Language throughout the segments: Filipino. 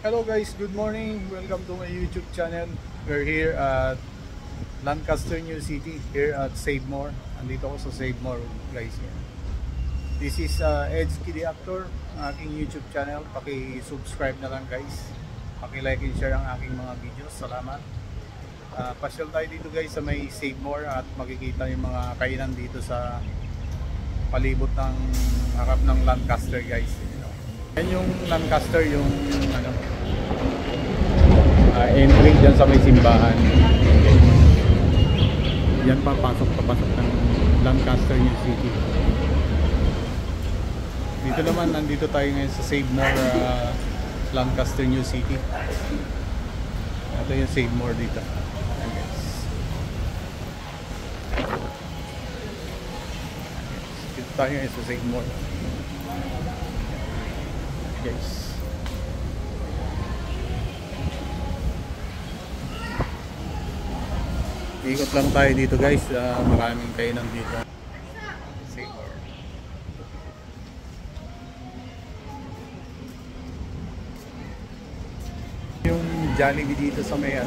Hello guys, good morning. Welcome to my YouTube channel. We're here at Lancaster, New City, here at Save More. Andito ako sa Save More guys. This is Ed's Kiddy Actor, ang aking YouTube channel. Paki-subscribe na lang guys. Paki-like and share ang aking mga videos. Salamat. Pasyal tayo dito guys sa may Save More at makikita yung mga kainan dito sa palibot ng harap ng Lancaster guys. Yan yung Lancaster, yung entry dyan sa may simbahan. Yan papasok ng Lancaster, New City. Dito naman, nandito tayo ngayon sa Save More, Lancaster, New City. Ito yung Save More dito. Dito tayo ngayon sa Save More guys. Ikot lang tayo dito guys, maraming kainan dito. Save More. Yung Jollibee dito sa may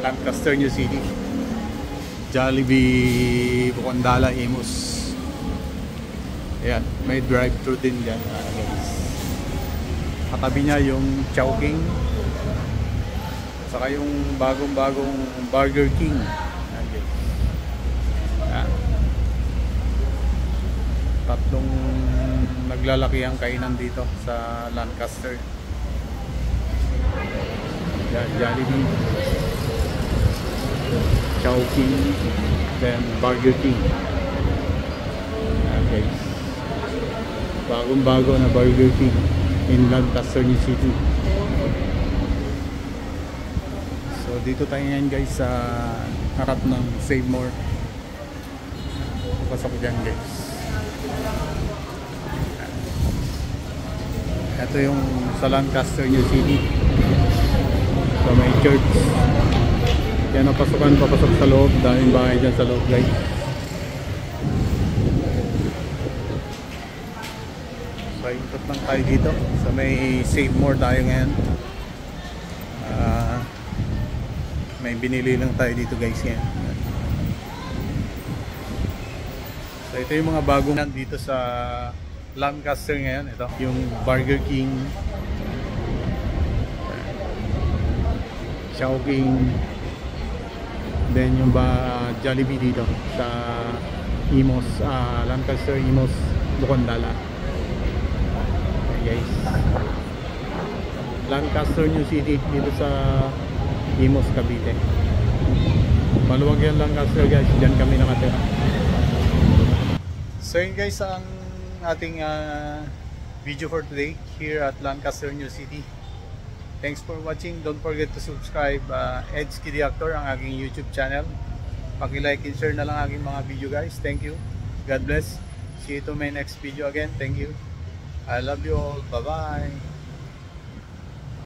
Lancaster, New City. Jollibee Bukandala, Imus. Ayan, may drive-thru din dyan guys. Katabi niya yung Chowking, saka yung bagong Burger King. Tatlong naglalaki ang kainan dito sa Lancaster. Jollibee, Chowking, then Burger King. Guys, bagong na Burger King in Lancaster, New City. So dito tayo ngayon guys sa harap ng Save More. Pasok dyan guys. Ito yung sa Lancaster, New City. So may church. Yan ang pasukan, papasok sa loob. Daming bahay dyan sa loob guys. So ikot lang tayo dito sa may Save More tayo ngayon. May binili lang tayo dito guys yan. So ito yung mga bagong nandito sa Lancaster ngayon. Ito yung Burger King, Chowking, then yung Jollibee dito sa Imos, Lancaster, Imos, Bukandala. Guys, Lancaster, New City dito sa Imos, Cavite. Maluwag yan Lancaster guys, dyan kami nakatira. So yun guys ang ating video for today here at Lancaster, New City. Thanks for watching. Don't forget to subscribe Ed's Kiddy Actor, ang aking YouTube channel. Paki-like and share na lang aking mga video guys. Thank you. God bless. See you to my next video again. Thank you. I love you all. Bye-bye.